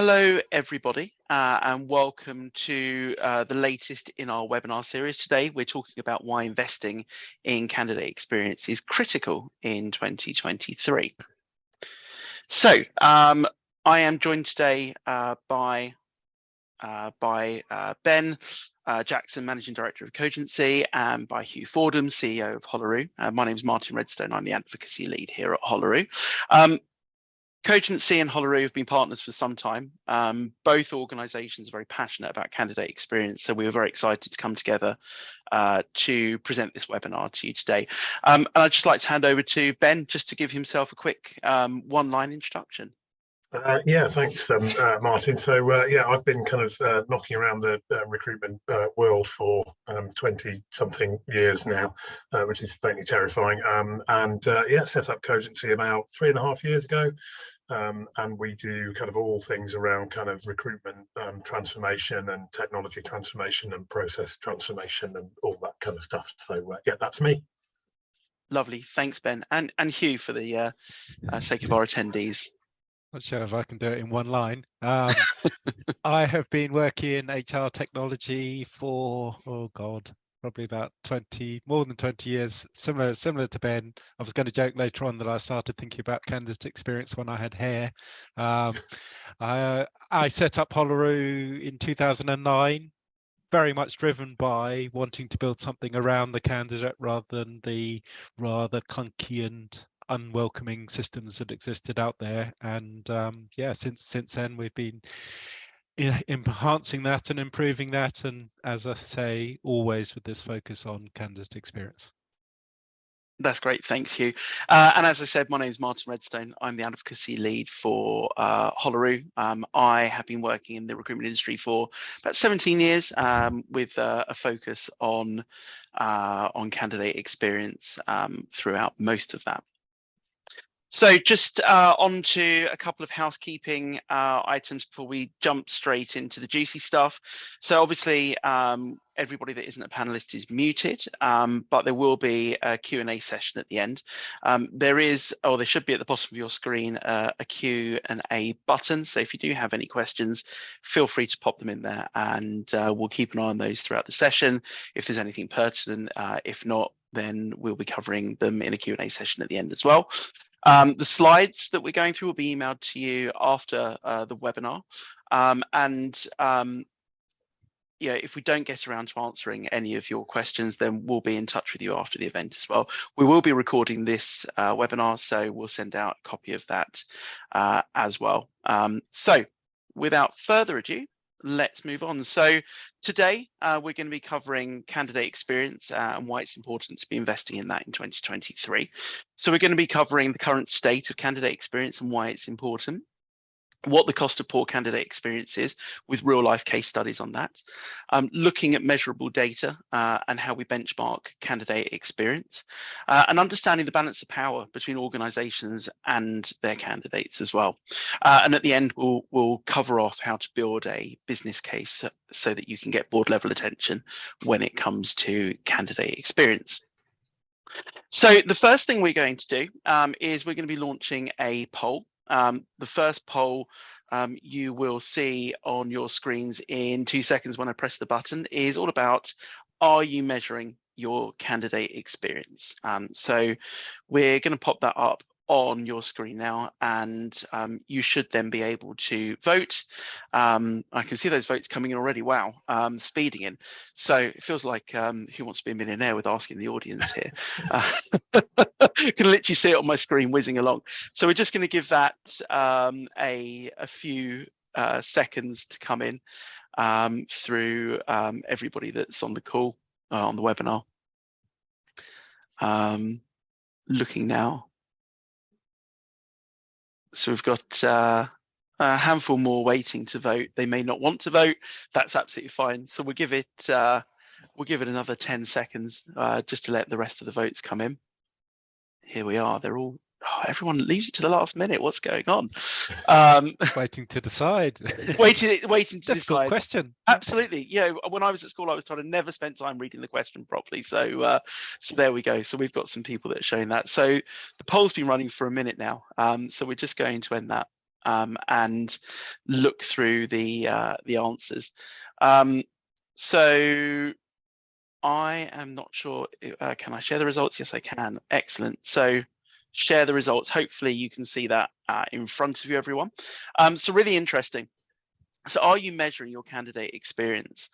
Hello, everybody, and welcome to the latest in our webinar series. Today, we're talking about why investing in candidate experience is critical in 2023. So, I am joined today by Ben Jackson, Managing Director of Cogency, and by Hugh Fordham, CEO of Holaroo. My name is Martin Redstone. I'm the advocacy lead here at Holaroo. Cogency and Holaroo have been partners for some time. Both organisations are very passionate about candidate experience, so we were very excited to come together to present this webinar to you today. And I'd just like to hand over to Ben just to give himself a quick one-line introduction. Yeah, thanks, Martin. So yeah, I've been kind of knocking around the recruitment world for 20-something years now, which is fairly terrifying. Yeah, set up Cogency about 3.5 years ago, and we do kind of all things around kind of recruitment transformation and technology transformation and process transformation and all that kind of stuff. So yeah, that's me. Lovely, thanks, Ben, and Hugh for the sake of our attendees. Not sure if I can do it in one line. I have been working in HR technology for, probably about more than 20 years, similar to Ben. I was going to joke later on that I started thinking about candidate experience when I had hair. I set up Holaroo in 2009, very much driven by wanting to build something around the candidate rather than the rather clunky and unwelcoming systems that existed out there. And yeah, since then we've been enhancing that and improving that, and as I say, always with this focus on candidate experience. That's great, thanks, Hugh. And as I said, my name is Martin Redstone. I'm the advocacy lead for Holaroo. I have been working in the recruitment industry for about 17 years with a focus on candidate experience throughout most of that. So just on to a couple of housekeeping items before we jump straight into the juicy stuff. So obviously, everybody that isn't a panelist is muted, but there will be a Q&A session at the end. There should be at the bottom of your screen a Q&A button. So if you do have any questions, feel free to pop them in there, and we'll keep an eye on those throughout the session if there's anything pertinent. If not, then we'll be covering them in a Q&A session at the end as well. The slides that we're going through will be emailed to you after the webinar. Yeah, if we don't get around to answering any of your questions, then we'll be in touch with you after the event as well. We will be recording this webinar, so we'll send out a copy of that as well. So without further ado, let's move on. So today we're going to be covering candidate experience and why it's important to be investing in that in 2023. So we're going to be covering the current state of candidate experience and why it's important, what the cost of poor candidate experience is with real life case studies on that, looking at measurable data and how we benchmark candidate experience, and understanding the balance of power between organisations and their candidates as well. And at the end, we'll cover off how to build a business case so that you can get board level attention when it comes to candidate experience. So the first thing we're going to do is we're going to be launching a poll. The first poll you will see on your screens in 2 seconds when I press the button is all about, are you measuring your candidate experience? So we're going to pop that up on your screen now, and you should then be able to vote. I can see those votes coming in already. Wow, speeding in. So it feels like Who Wants to Be a Millionaire with asking the audience here. Can literally see it on my screen whizzing along. So we're just going to give that a few seconds to come in through everybody that's on the call, on the webinar. Looking now. So we've got a handful more waiting to vote. They may not want to vote. That's absolutely fine. So we'll give it another 10 seconds just to let the rest of the votes come in. Here we are. They're all. Oh, everyone leaves it to the last minute. What's going on? Waiting to decide. waiting to Difficult decide. question. Absolutely. You know, when I was at school, I was trying to never spend time reading the question properly. So, so there we go. So we've got some people that are showing that. So the poll's been running for a minute now. So we're just going to end that and look through the answers. So I am not sure, can I share the results? Yes, I can. Excellent. So share the results. Hopefully you can see that in front of you, everyone. So really interesting. So are you measuring your candidate experience?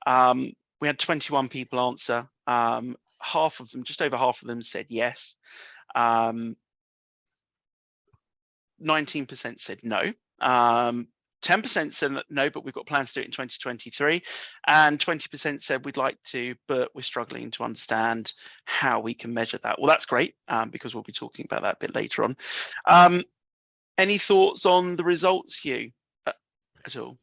We had 21 people answer. Half of them, just over half of them said yes. 19% said no. 10% said no, but we've got plans to do it in 2023. And 20% said we'd like to, but we're struggling to understand how we can measure that. Well, that's great, because we'll be talking about that a bit later on. Any thoughts on the results, Hugh, at all?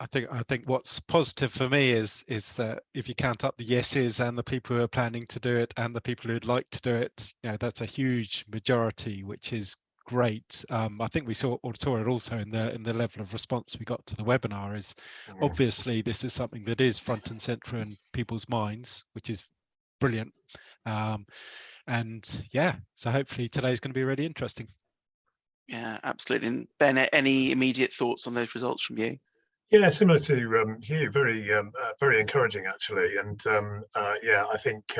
I think what's positive for me is that if you count up the yeses and the people who are planning to do it and the people who'd like to do it, that's a huge majority, which is great. I think we saw it also in the level of response we got to the webinar. Is obviously this is something that is front and center in people's minds, which is brilliant. And yeah, so hopefully today's going to be really interesting. Yeah, absolutely. And Ben, any immediate thoughts on those results from you? Yeah, similar to Hugh, very encouraging actually, and yeah, I think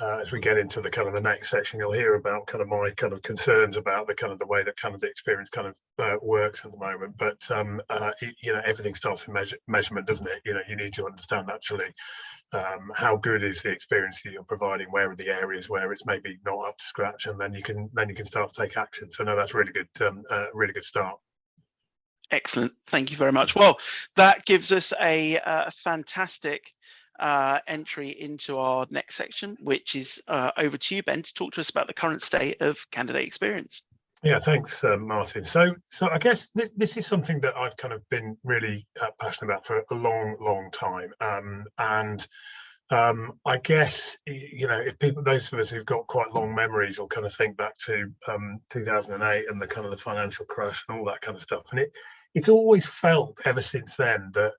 as we get into the kind of the next section, you'll hear about kind of my kind of concerns about the kind of the way that candidate experience kind of works at the moment. But everything starts with measurement, doesn't it? You need to understand actually how good is the experience that you're providing, where are the areas where it's maybe not up to scratch, and then you can start to take action. So no, that's really good, really good start. Excellent, thank you very much. Well, that gives us a fantastic entry into our next section, which is over to you, Ben, to talk to us about the current state of candidate experience. Yeah, thanks, Martin. So I guess this is something that I've kind of been really passionate about for a long time, and I guess if those of us who've got quite long memories will kind of think back to 2008 and the kind of the financial crash and all that kind of stuff, and it's always felt ever since then that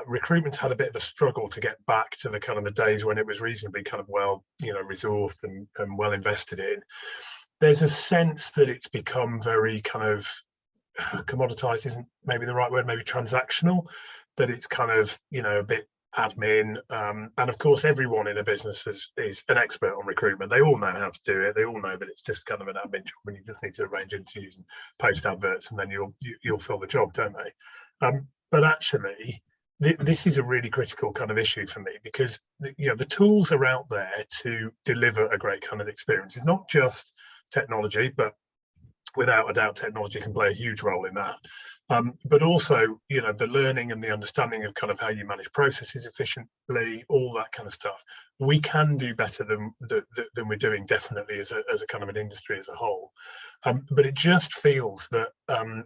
recruitment's had a bit of a struggle to get back to the kind of the days when it was reasonably kind of well resourced and well invested in. There's a sense that it's become very kind of commoditized, isn't maybe the right word, maybe transactional, that it's kind of a bit admin, and of course everyone in a business is an expert on recruitment. They all know how to do it. They all know that it's just kind of an admin job and you just need to arrange interviews and post adverts and then you'll fill the job, don't they? But actually this is a really critical kind of issue for me, because the tools are out there to deliver a great kind of experience. It's not just technology, but without a doubt technology can play a huge role in that, but also the learning and the understanding of kind of how you manage processes efficiently, all that kind of stuff. We can do better than we're doing, definitely, as a kind of an industry as a whole, but it just feels that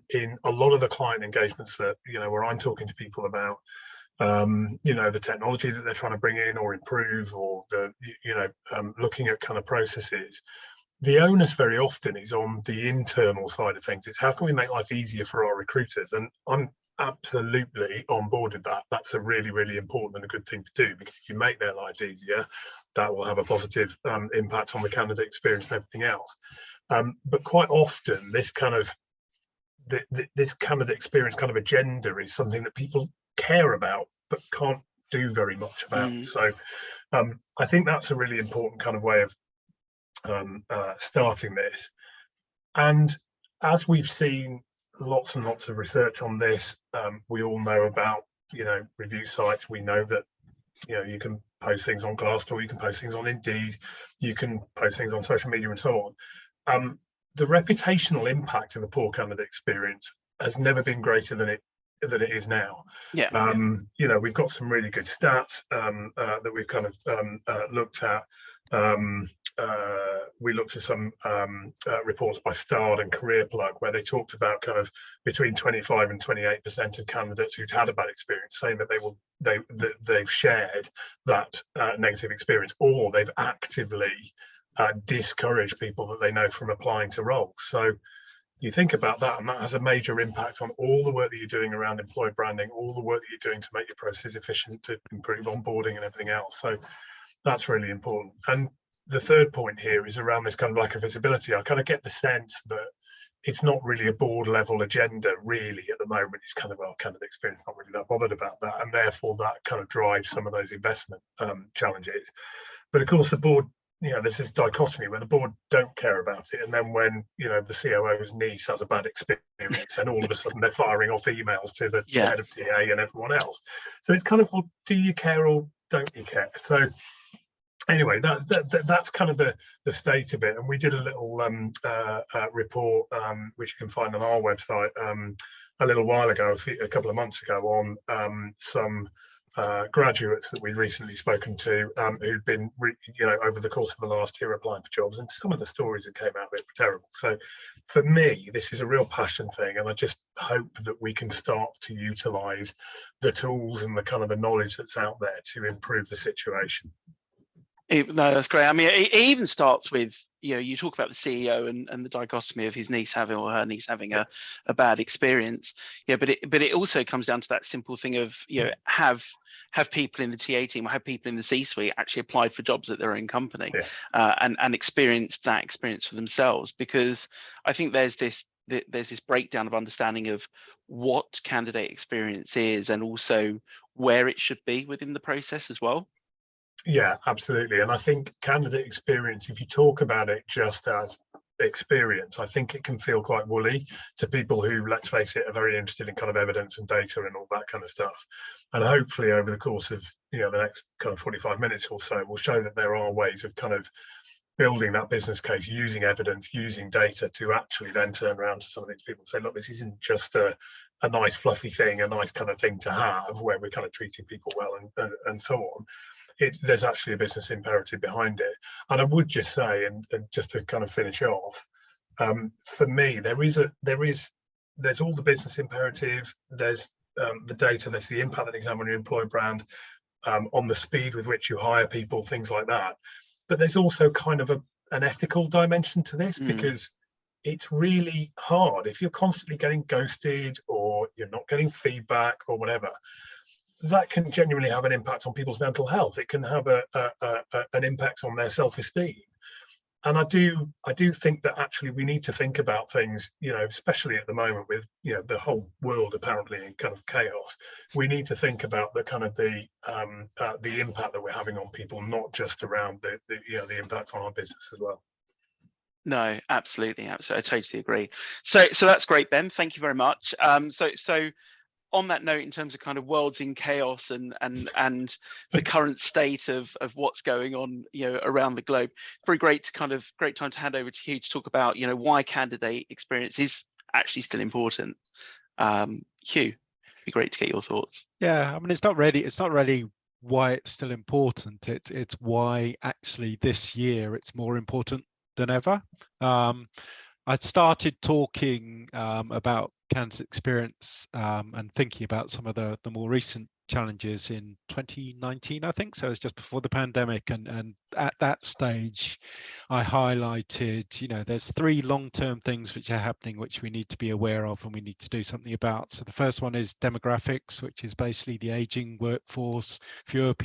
in a lot of the client engagements that where I'm talking to people about the technology that they're trying to bring in or improve, or the looking at kind of processes, the onus very often is on the internal side of things. It's how can we make life easier for our recruiters? And I'm absolutely on board with that. That's a really, really important and a good thing to do, because if you make their lives easier, that will have a positive impact on the candidate experience and everything else. But quite often, this kind of this candidate experience kind of agenda is something that people care about but can't do very much about. So I think that's a really important kind of way of starting this. And as we've seen lots and lots of research on this, we all know about review sites. We know that you can post things on Glassdoor, you can post things on Indeed, you can post things on social media and so on. The reputational impact of a poor candidate experience has never been greater than it is now. Yeah. We've got some really good stats that we've kind of looked at. We looked at some reports by Stard and CareerPlug, where they talked about kind of between 25 and 28% of candidates who'd had a bad experience saying that they've shared that negative experience, or they've actively discouraged people that they know from applying to roles. So you think about that, and that has a major impact on all the work that you're doing around employer branding, all the work that you're doing to make your processes efficient, to improve onboarding and everything else. So that's really important. And the third point here is around this kind of lack of visibility. I kind of get the sense that it's not really a board level agenda really at the moment. It's kind of our candidate experience, not really that bothered about that, and therefore that kind of drives some of those investment challenges. But of course the board, there's this dichotomy where the board don't care about it, and then when the COO's niece has a bad experience, and all of a sudden they're firing off emails to the Yeah. head of TA and everyone else. So it's kind of, well, do you care or don't you care? So anyway, that's kind of the state of it. And we did a little report, which you can find on our website, a little while ago, a couple of months ago, on some graduates that we'd recently spoken to, who'd been, over the course of the last year applying for jobs, and some of the stories that came out of it were terrible. So for me, this is a real passion thing, and I just hope that we can start to utilise the tools and the kind of the knowledge that's out there to improve the situation. No, that's great. I mean, it even starts with, you talk about the CEO and the dichotomy of his niece having, or her niece having a bad experience. But it also comes down to that simple thing of, have people in the TA team or have people in the C-suite actually applied for jobs at their own company, and experienced that experience for themselves. Because I think there's this breakdown of understanding of what candidate experience is, and also where it should be within the process as well. Yeah, absolutely. And I think candidate experience, if you talk about it just as experience, I think it can feel quite woolly to people who, let's face it, are very interested in kind of evidence and data and all that kind of stuff. And hopefully over the course of the next kind of 45 minutes or so, we'll show that there are ways of kind of building that business case using evidence, using data, to actually then turn around to some of these people and say, look, this isn't just a nice fluffy thing, a nice kind of thing to have where we're kind of treating people well and so on. There's actually a business imperative behind it. And I would just say, and just to kind of finish off, for me, there's all the business imperative, there's the data, there's the impact that you have on your employer brand, on the speed with which you hire people, things like that. But there's also kind of an ethical dimension to this, because it's really hard if you're constantly getting ghosted or you're not getting feedback or whatever. That can genuinely have an impact on people's mental health. It can have an impact on their self-esteem. And I do think that actually we need to think about things, especially at the moment with the whole world apparently in kind of chaos. We need to think about the kind of the impact that we're having on people, not just around the impact on our business as well. No, absolutely. I totally agree. So that's great, Ben. Thank you very much. So on that note, in terms of kind of worlds in chaos and the current state of what's going on, around the globe, great time to hand over to Hugh to talk about, why candidate experience is actually still important. Hugh, it'd be great to get your thoughts. Yeah, I mean, it's not really why it's still important. It's why actually this year it's more important than ever. I started talking about candidate experience and thinking about some of the more recent challenges in 2019, I think. So it was just before the pandemic, and at that stage I highlighted, there's 3 long-term things which are happening which we need to be aware of and we need to do something about. So the first one is demographics, which is basically the aging workforce, fewer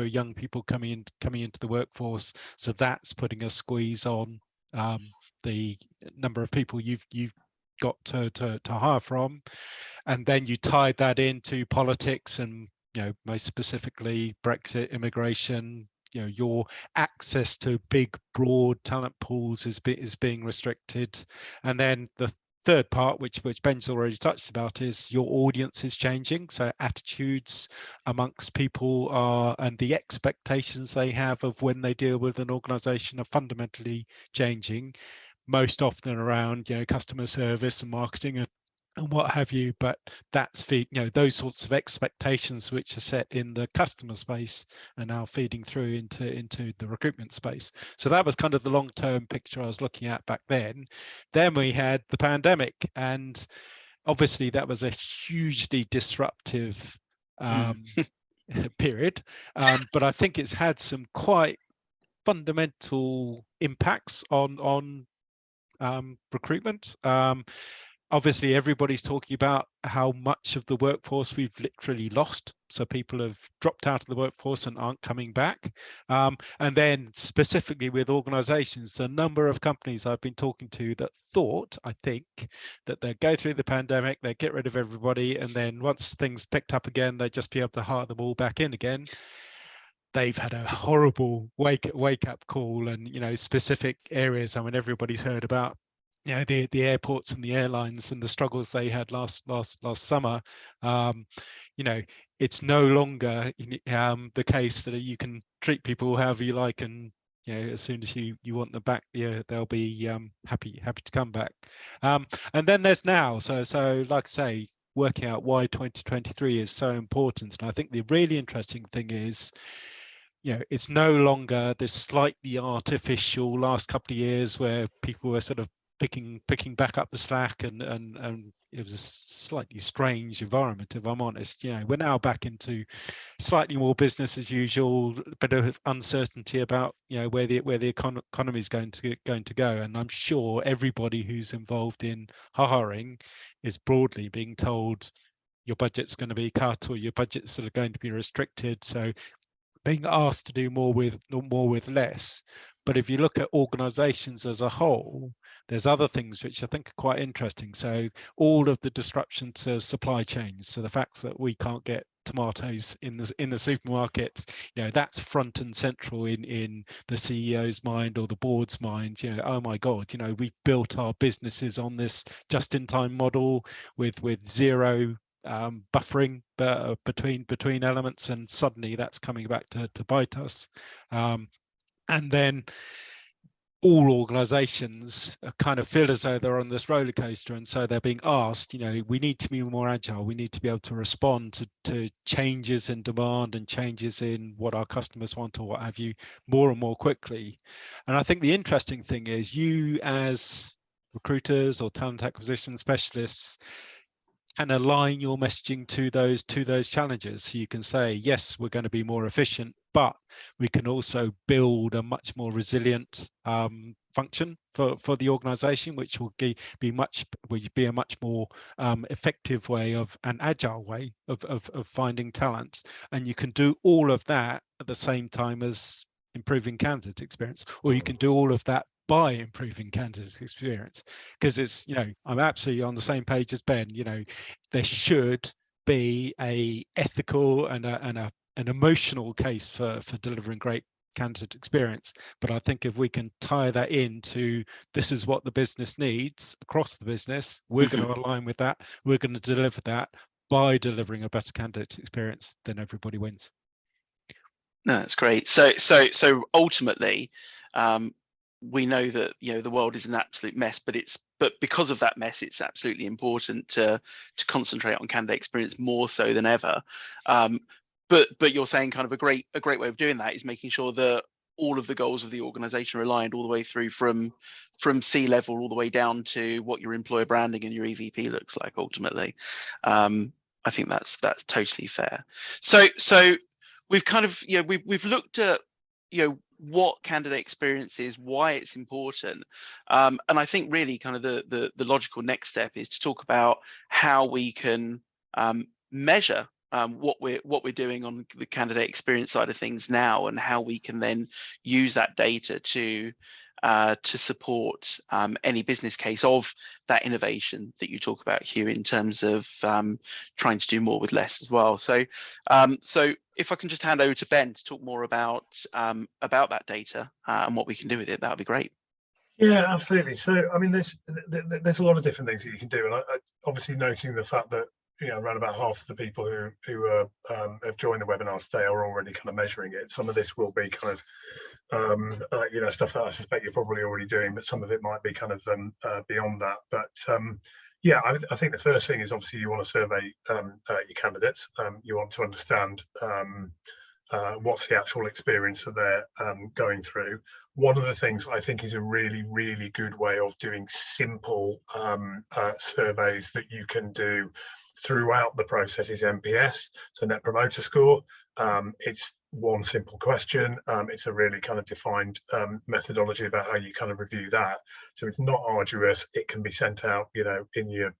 young people coming into the workforce. So that's putting a squeeze on the number of people you've got to hire from. And then you tied that into politics and most specifically Brexit, immigration. Your access to big broad talent pools is being restricted. And then the third part, which Ben's already touched about, is your audience is changing. So attitudes amongst people and the expectations they have of when they deal with an organization are fundamentally changing, most often around customer service and marketing and what have you. But that's those sorts of expectations which are set in the customer space are now feeding through into the recruitment space. So that was kind of the long-term picture I was looking at back then. Then we had the pandemic, and obviously that was a hugely disruptive period, but I think it's had some quite fundamental impacts on recruitment. Obviously, everybody's talking about how much of the workforce we've literally lost. So people have dropped out of the workforce and aren't coming back. And then specifically with organizations, the number of companies I've been talking to that thought, I think, that they'd go through the pandemic, they'd get rid of everybody, and then once things picked up again, they'd just be able to hire them all back in again. They've had a horrible wake up call, and specific areas. I mean, everybody's heard about the airports and the airlines and the struggles they had last summer. It's no longer the case that you can treat people however you like, and as soon as you want them back, they'll be happy to come back. And then there's now, so like I say, working out why 2023 is so important. And I think the really interesting thing is, it's no longer this slightly artificial last couple of years where people were sort of picking back up the slack, and it was a slightly strange environment, if I'm honest. We're now back into slightly more business as usual, a bit of uncertainty about where the economy is going to go, and I'm sure everybody who's involved in hiring is broadly being told your budget's going to be cut, or your budget's sort of going to be restricted. So being asked to do more with less. But if you look at organizations as a whole, there's other things which I think are quite interesting. So all of the disruption to supply chains, so the fact that we can't get tomatoes in the supermarkets, that's front and central in the CEO's mind or the board's mind. Oh my God, we've built our businesses on this just-in-time model with zero buffering between elements, and suddenly that's coming back to bite us. And then all organizations kind of feel as though they're on this roller coaster, and so they're being asked, we need to be more agile, we need to be able to respond to changes in demand and changes in what our customers want or what have you more and more quickly. And I think the interesting thing is, you as recruiters or talent acquisition specialists and align your messaging to those challenges. So you can say, yes, we're going to be more efficient, but we can also build a much more resilient function for the organization, which will be a much more effective way of an agile way of finding talent. And you can do all of that at the same time as improving candidate experience, or you can do all of that by improving candidate experience. Because it's, I'm absolutely on the same page as Ben. There should be a ethical and an emotional case for delivering great candidate experience. But I think if we can tie that into, this is what the business needs across the business, we're going to align with that, we're going to deliver that by delivering a better candidate experience, then everybody wins. No, that's great. So ultimately, we know that the world is an absolute mess, but because of that mess, it's absolutely important to concentrate on candidate experience more so than ever. But you're saying kind of a great way of doing that is making sure that all of the goals of the organization are aligned all the way through from C-level all the way down to what your employer branding and your EVP looks like ultimately. I think that's totally fair. So we've kind of we've looked at what candidate experience is, why it's important, and I think really kind of the logical next step is to talk about how we can measure what we're doing on the candidate experience side of things now, and how we can then use that data to support any business case of that innovation that you talk about, Hugh, in terms of trying to do more with less as well. So if I can just hand over to Ben to talk more about that data and what we can do with it, that would be great. Yeah, absolutely. So, I mean, there's a lot of different things that you can do, and I obviously noting the fact that around about half of the people who have joined the webinar today are already kind of measuring it. Some of this will be kind of stuff that I suspect you're probably already doing, but some of it might be kind of beyond that. But yeah, I think the first thing is obviously you want to survey your candidates. You want to understand what's the actual experience that they're going through. One of the things I think is a really, really good way of doing simple surveys that you can do throughout the process is NPS, so Net Promoter Score. It's one simple question. It's a really kind of defined methodology about how you kind of review that. So it's not arduous. It can be sent out, you know, in your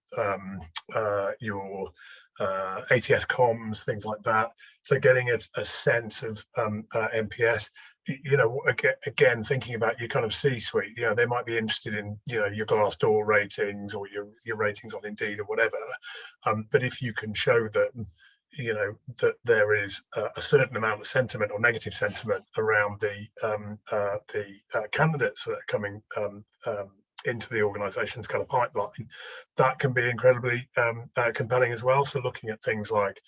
ATS comms, things like that. So getting a sense of NPS, you know, again, thinking about your kind of C-suite, you know, they might be interested in, you know, your Glassdoor ratings or your ratings on Indeed or whatever. But if you can show them, you know, that there is a certain amount of sentiment or negative sentiment around the candidates that are coming into the organisation's kind of pipeline, that can be incredibly compelling as well. So looking at things like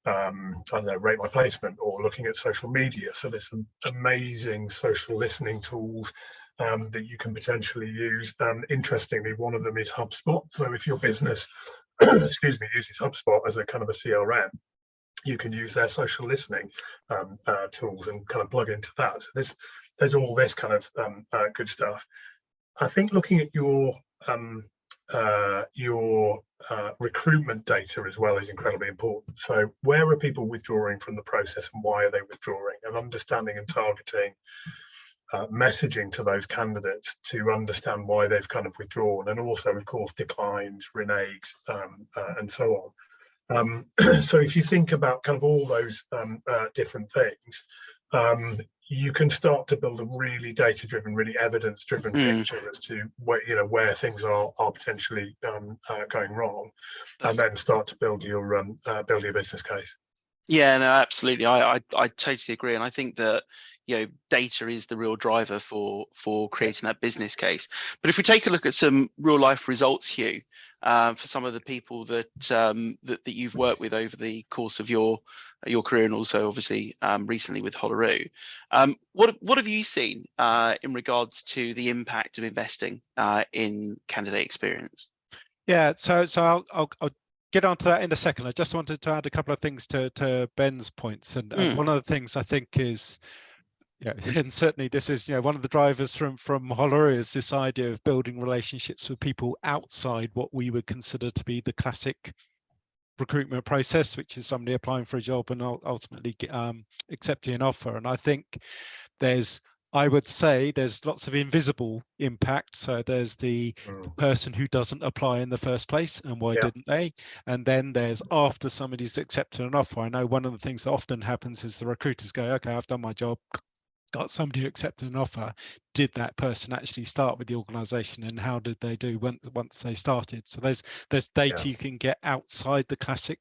I don't know, rate my placement, or looking at social media. So there's some amazing social listening tools that you can potentially use. Interestingly, one of them is HubSpot. So if your business, excuse me, uses HubSpot as a kind of a CRM, you can use their social listening tools and kind of plug into that. So there's all this kind of good stuff. I think looking at your recruitment data as well is incredibly important. So where are people withdrawing from the process and why are they withdrawing? And understanding and targeting messaging to those candidates to understand why they've kind of withdrawn, and also of course declines, reneges, and so on. So if you think about kind of all those different things, you can start to build a really data-driven, really evidence-driven picture as to where, you know, where things are potentially going wrong, and then start to build your business case. Yeah, no, absolutely. I totally agree, and I think that, you know, data is the real driver for creating that business case. But if we take a look at some real life results, Hugh, for some of the people that that you've worked with over the course of your career, and also obviously recently with Holaroo, what have you seen in regards to the impact of investing in candidate experience? Yeah, so I'll get onto that in a second. I just wanted to add a couple of things to Ben's points, and one of the things I think is, yeah, and certainly this is, you know, one of the drivers from Holaroo is this idea of building relationships with people outside what we would consider to be the classic recruitment process, which is somebody applying for a job and ultimately accepting an offer. And I think I would say there's lots of invisible impact. So there's the person who doesn't apply in the first place, and why didn't they? And then there's after somebody's accepted an offer. I know one of the things that often happens is the recruiters go, okay, I've done my job, got somebody who accepted an offer. Did that person actually start with the organization, and how did they do once they started? So there's data you can get outside the classic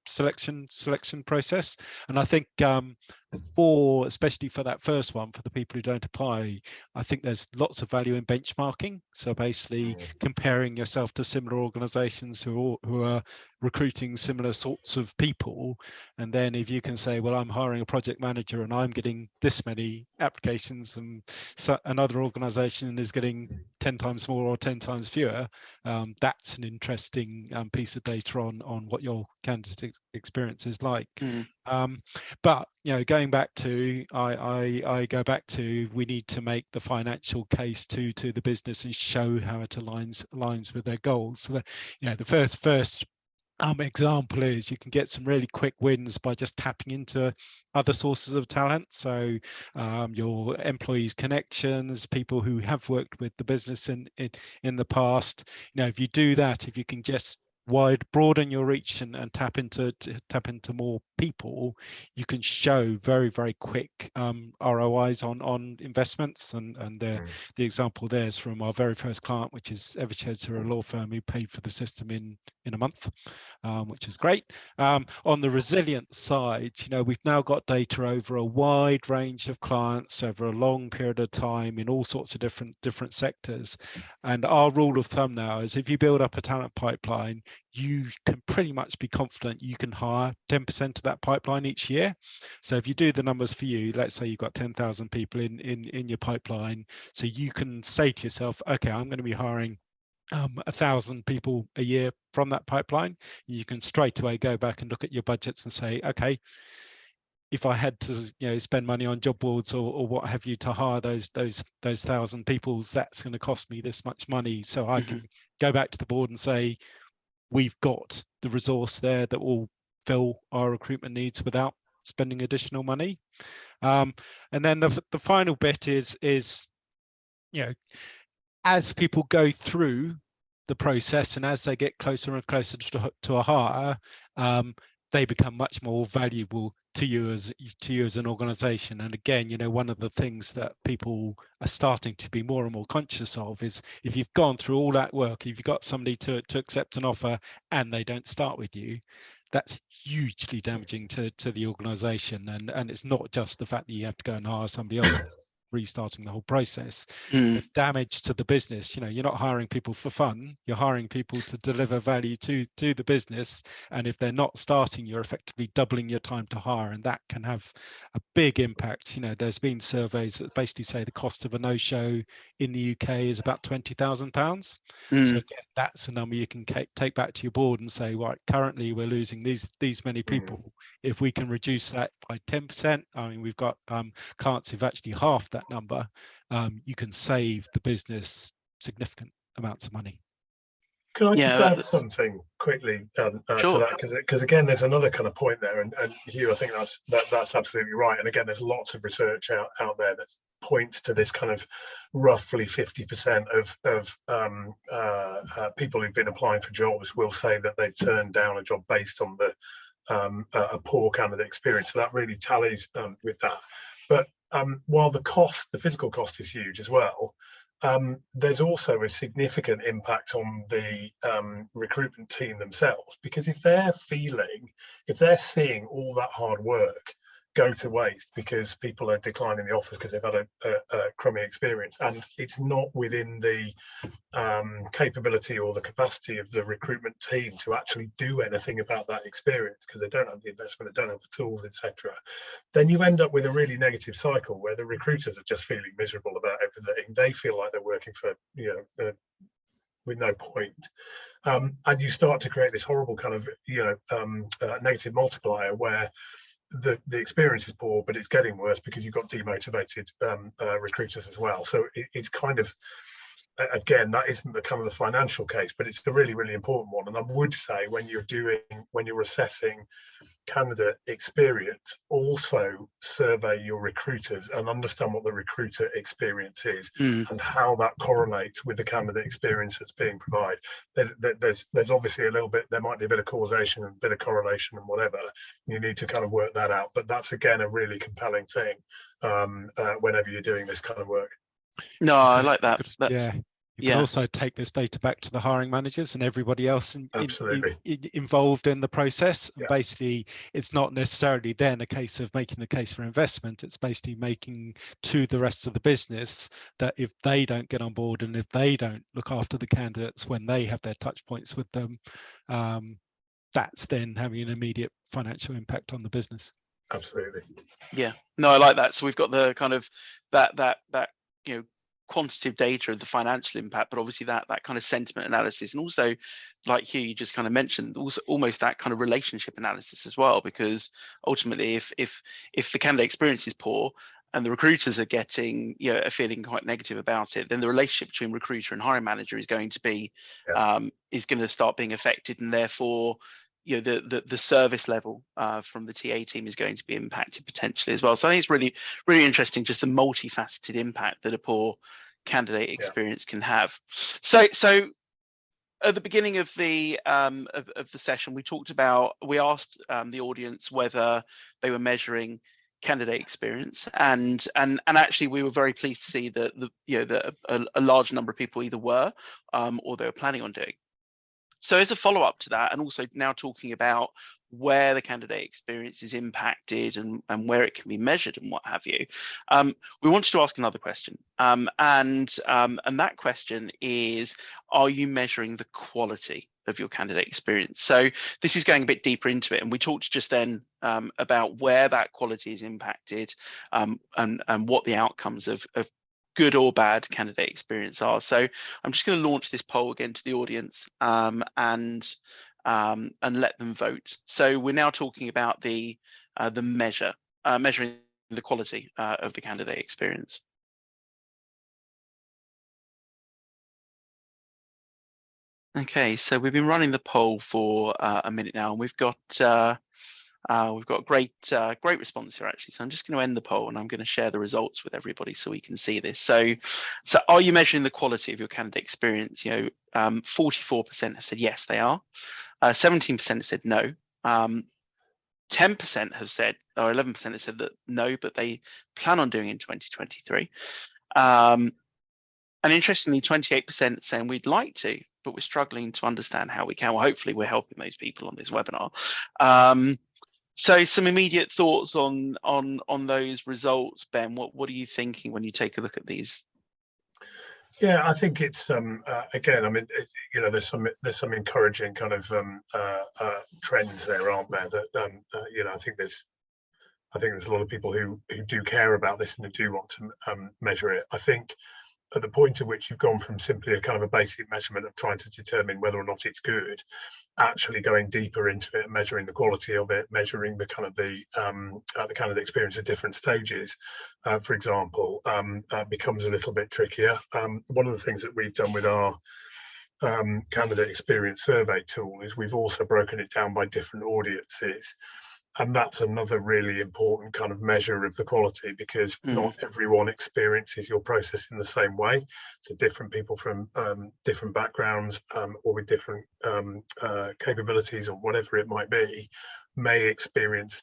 selection process. And I think especially for that first one, for the people who don't apply, I think there's lots of value in benchmarking. So basically comparing yourself to similar organizations who are recruiting similar sorts of people. And then if you can say, well, I'm hiring a project manager and I'm getting this many applications, and so another organization is getting 10 times more or 10 times fewer, that's an interesting piece of data on what your candidate experience is like. But, you know, going back to, I go back to, we need to make the financial case to the business and show how it aligns with their goals. So that, you know, the first example is you can get some really quick wins by just tapping into other sources of talent. So your employees' connections, people who have worked with the business in the past. You know, if you do that, if you can just broaden your reach and tap into more people, you can show very, very quick ROIs on investments. And the example there is from our very first client, which is Eversheds, who are a law firm who paid for the system in a month, which is great. On the resilience side, you know, we've now got data over a wide range of clients over a long period of time in all sorts of different sectors. And our rule of thumb now is, if you build up a talent pipeline, you can pretty much be confident you can hire 10% of that pipeline each year. So if you do the numbers for you, let's say you've got 10,000 people in your pipeline, so you can say to yourself, okay, I'm going to be hiring 1,000 people a year from that pipeline. You can straight away go back and look at your budgets and say, okay, if I had to, you know, spend money on job boards or what have you to hire those 1,000 people, that's going to cost me this much money. So I can go back to the board and say, we've got the resource there that will fill our recruitment needs without spending additional money. And then the final bit is as people go through the process and as they get closer and closer to a hire, they become much more valuable to you as an organization. And again, one of the things that people are starting to be more and more conscious of is if you've gone through all that work, if you've got somebody to accept an offer and they don't start with you, that's hugely damaging to the organization. And it's not just the fact that you have to go and hire somebody else, restarting the whole process. The damage to the business, you're not hiring people for fun, you're hiring people to deliver value to the business, and if they're not starting, you're effectively doubling your time to hire, and that can have a big impact. There's been surveys that basically say the cost of a no-show in the UK is about £20,000. So again, that's a number you can take back to your board and say, right, currently we're losing these many people. If we can reduce that by 10%, I mean, we've got clients who've actually halved that number, you can save the business significant amounts of money. Can I just add something quickly to that? Because again, there's another kind of point there, and Hugh, I think that's absolutely right. And again, there's lots of research out there that points to this kind of roughly 50% of people who've been applying for jobs will say that they've turned down a job based on a poor candidate experience. So that really tallies with that. But while the physical cost is huge as well, there's also a significant impact on the recruitment team themselves, because if they're seeing all that hard work go to waste because people are declining the offers because they've had a crummy experience, and it's not within the capability or the capacity of the recruitment team to actually do anything about that experience because they don't have the investment, they don't have the tools, etc., then you end up with a really negative cycle where the recruiters are just feeling miserable about everything. They feel like they're working for with no point, and you start to create this horrible kind of negative multiplier where the experience is poor, but it's getting worse because you've got demotivated recruiters as well. So it's kind of, again, that isn't the kind of the financial case, but it's a really, really important one. And I would say when you're assessing candidate experience, also survey your recruiters and understand what the recruiter experience is and how that correlates with the candidate experience that's being provided. There's obviously there might be a bit of causation and a bit of correlation and whatever. You need to kind of work that out. But that's, again, a really compelling thing whenever you're doing this kind of work. No, I like that. You can also take this data back to the hiring managers and everybody else involved in the process. And basically, it's not necessarily then a case of making the case for investment. It's basically making to the rest of the business that if they don't get on board and if they don't look after the candidates when they have their touch points with them, that's then having an immediate financial impact on the business. Absolutely. Yeah. No, I like that. So we've got the kind of that quantitative data of the financial impact, but obviously that kind of sentiment analysis, and also, like Hugh, you just kind of mentioned, also almost that kind of relationship analysis as well, because ultimately if the candidate experience is poor and the recruiters are getting are feeling quite negative about it, then the relationship between recruiter and hiring manager is going to be start being affected, and therefore the service level from the TA team is going to be impacted potentially as well. So I think it's really, really interesting, just the multifaceted impact that a poor candidate experience can have. So at the beginning of the session, we asked the audience whether they were measuring candidate experience, and actually we were very pleased to see that a large number of people either were or they were planning on doing. So as a follow-up to that, and also now talking about where the candidate experience is impacted and where it can be measured and what have you, we wanted to ask another question. And that question is, are you measuring the quality of your candidate experience? So this is going a bit deeper into it. And we talked just then about where that quality is impacted and what the outcomes of good or bad candidate experience are. So I'm just going to launch this poll again to the audience and let them vote. So we're now talking about the measuring the quality of the candidate experience. Okay, so we've been running the poll for a minute now, and we've got great response here actually. So I'm just going to end the poll, and I'm going to share the results with everybody so we can see this. So are you measuring the quality of your candidate experience? 44% have said yes, they are. 17% have said no. 10% have said, or 11% have said that no, but they plan on doing it in 2023. And interestingly, 28% saying we'd like to, but we're struggling to understand how we can. Well, hopefully we're helping those people on this webinar. So some immediate thoughts on those results, Ben. What are you thinking when you take a look at these? Yeah, I think it's again, I mean, there's some encouraging kind of trends there, aren't there? That I think there's a lot of people who do care about this and who do want to measure it. I think at the point at which you've gone from simply a kind of a basic measurement of trying to determine whether or not it's good, actually going deeper into it, measuring the quality of it, measuring the kind of the candidate experience at different stages, for example, becomes a little bit trickier. One of the things that we've done with our candidate experience survey tool is we've also broken it down by different audiences. And that's another really important kind of measure of the quality, because not everyone experiences your process in the same way. So different people from different backgrounds or with different capabilities or whatever it might be may experience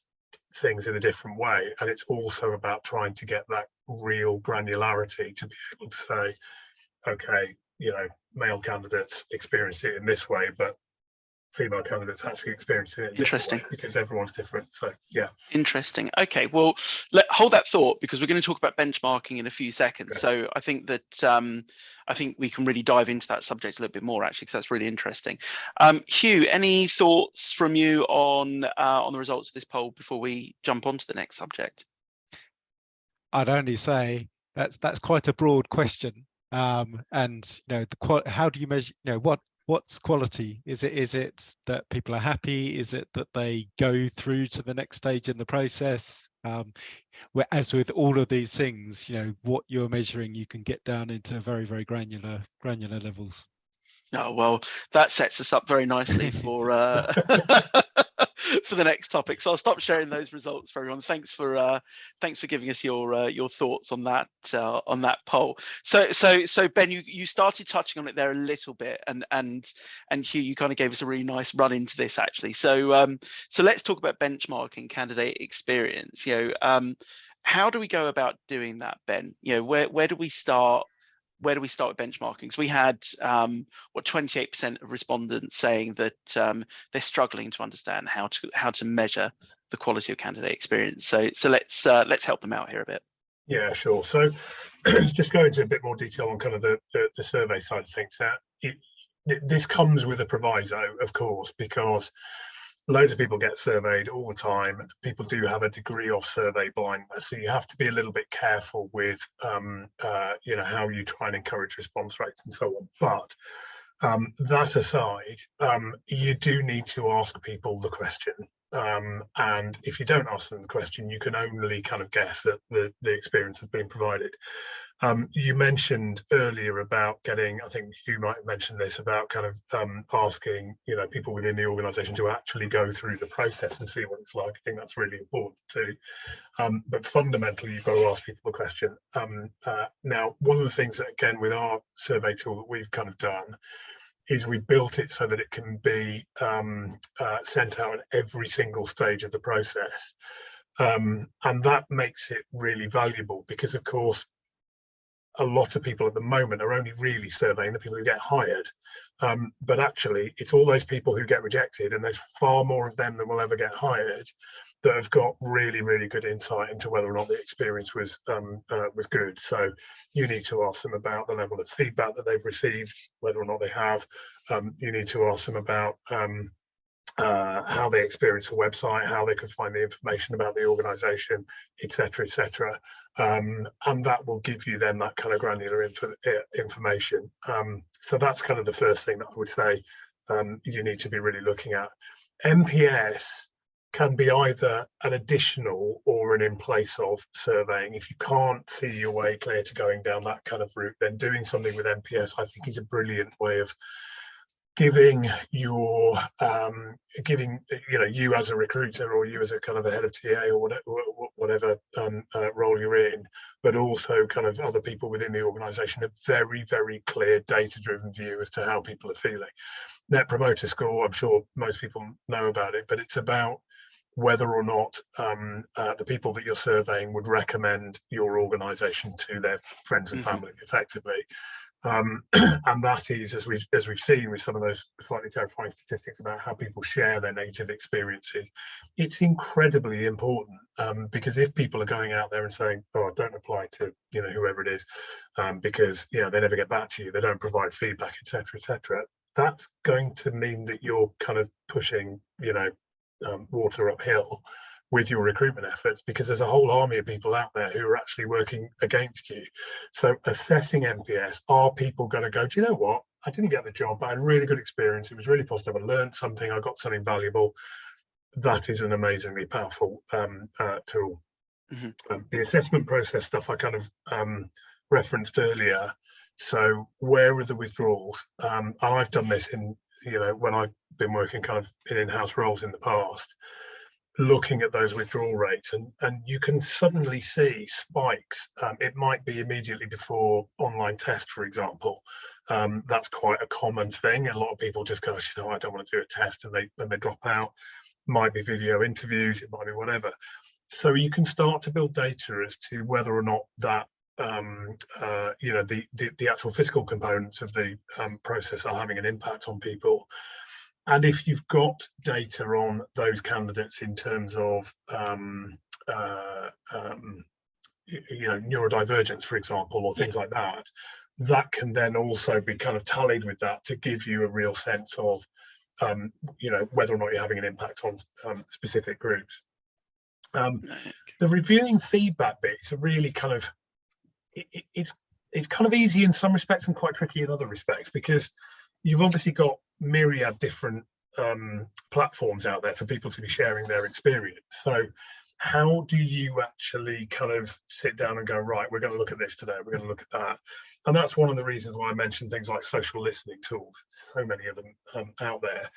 things in a different way. And it's also about trying to get that real granularity to be able to say, okay, male candidates experienced it in this way, but female candidates actually experience it in a different way, because everyone's different. So yeah. Interesting. Okay, well, hold that thought, because we're going to talk about benchmarking in a few seconds. Okay. So I think that I think we can really dive into that subject a little bit more actually, because that's really interesting. Hugh, any thoughts from you on the results of this poll before we jump on to the next subject? I'd only say that's quite a broad question. And how do you measure, what's quality? Is it that people are happy? Is it that they go through to the next stage in the process? As with all of these things, what you're measuring, you can get down into very, very granular levels. Oh, well, that sets us up very nicely for for the next topic. So I'll stop sharing those results for everyone. Thanks for giving us your thoughts on that poll. So Ben, you started touching on it there a little bit, and Hugh, you kind of gave us a really nice run into this actually. So so let's talk about benchmarking candidate experience. How do we go about doing that, Ben? Where do we start? Where do we start with benchmarking? So we had 28% of respondents saying that they're struggling to understand how to measure the quality of candidate experience. So let's help them out here a bit. Yeah, sure. So just go into a bit more detail on kind of the survey side of things. This comes with a proviso, of course, because loads of people get surveyed all the time. People do have a degree of survey blindness, so you have to be a little bit careful with how you try and encourage response rates and so on. But that aside, you do need to ask people the question, and if you don't ask them the question, you can only kind of guess at the experience that's been provided. You mentioned earlier about getting, I think you might have mentioned this, about kind of asking people within the organisation to actually go through the process and see what it's like. I think that's really important too. But fundamentally, you've got to ask people the question. Now, one of the things that, again, with our survey tool that we've kind of done is we built it so that it can be sent out at every single stage of the process. And that makes it really valuable, because, of course, a lot of people at the moment are only really surveying the people who get hired. But actually, it's all those people who get rejected, and there's far more of them than will ever get hired, that have got really, really good insight into whether or not the experience was good. So you need to ask them about the level of feedback that they've received, whether or not they have. You need to ask them about how they experience the website, how they can find the information about the organisation, etc., etc. And that will give you then that kind of granular information. So that's kind of the first thing that I would say you need to be really looking at. NPS can be either an additional or an in place of surveying. If you can't see your way clear to going down that kind of route, then doing something with NPS, I think, is a brilliant way of giving your you as a recruiter, or you as a kind of a head of TA, or whatever role you're in, but also kind of other people within the organization, a very, very clear data-driven view as to how people are feeling. Net Promoter Score, I'm sure most people know about it, but it's about whether or not the people that you're surveying would recommend your organization to their friends and family effectively. And that is, as we've seen with some of those slightly terrifying statistics about how people share their negative experiences, it's incredibly important, because if people are going out there and saying, "Oh, don't apply to whoever it is, because they never get back to you, they don't provide feedback, etc., that's going to mean that you're kind of pushing water uphill with your recruitment efforts, because there's a whole army of people out there who are actually working against you. So assessing NPS, are people going to go, do you know what, I didn't get the job, but I had a really good experience, it was really positive, I learned something, I got something valuable. That is an amazingly powerful tool. The assessment process stuff I kind of referenced earlier. So where are the withdrawals? And I've done this in when I've been working kind of in in-house roles in the past, looking at those withdrawal rates, and you can suddenly see spikes. It might be immediately before online test, for example. That's quite a common thing. A lot of people just go, I don't want to do a test, and they drop out. Might be video interviews, it might be whatever. So you can start to build data as to whether or not that the actual physical components of the process are having an impact on people. And if you've got data on those candidates in terms of neurodivergence, for example, or things like that, that can then also be kind of tallied with that to give you a real sense of whether or not you're having an impact on specific groups. The reviewing feedback bit is a really kind of it's kind of easy in some respects and quite tricky in other respects, because you've obviously got myriad different platforms out there for people to be sharing their experience. So how do you actually kind of sit down and go, right, we're going to look at this today, we're going to look at that? And that's one of the reasons why I mentioned things like social listening tools, so many of them out there.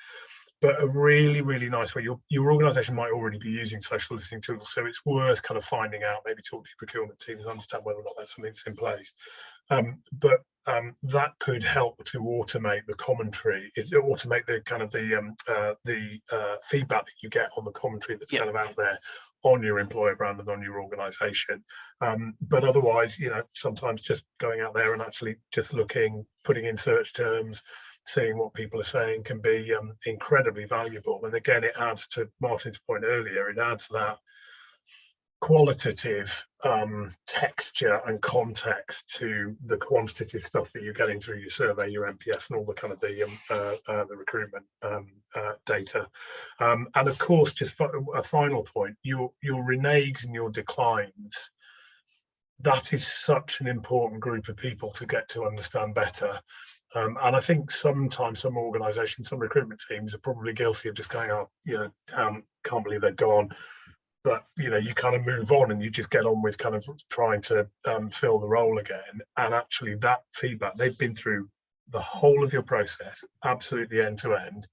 But a really, really nice way, your organization might already be using social listening tools, so it's worth kind of finding out, maybe talk to your procurement team and understand whether or not that's something that's in place. But that could help to automate the commentary, automate the kind of the feedback that you get on the commentary that's kind of out there on your employer brand and on your organization. But otherwise, sometimes just going out there and actually just looking, putting in search terms, seeing what people are saying can be incredibly valuable. And again, it adds to Martin's point earlier, it adds that qualitative texture and context to the quantitative stuff that you're getting through your survey, your NPS, and all the kind of the recruitment data. And of course, just a final point, your reneges and your declines, that is such an important group of people to get to understand better. And I think sometimes some organisations, some recruitment teams are probably guilty of just going, oh, can't believe they're gone. But, you kind of move on and you just get on with kind of trying to fill the role again. And actually that feedback, they've been through the whole of your process, absolutely end to end.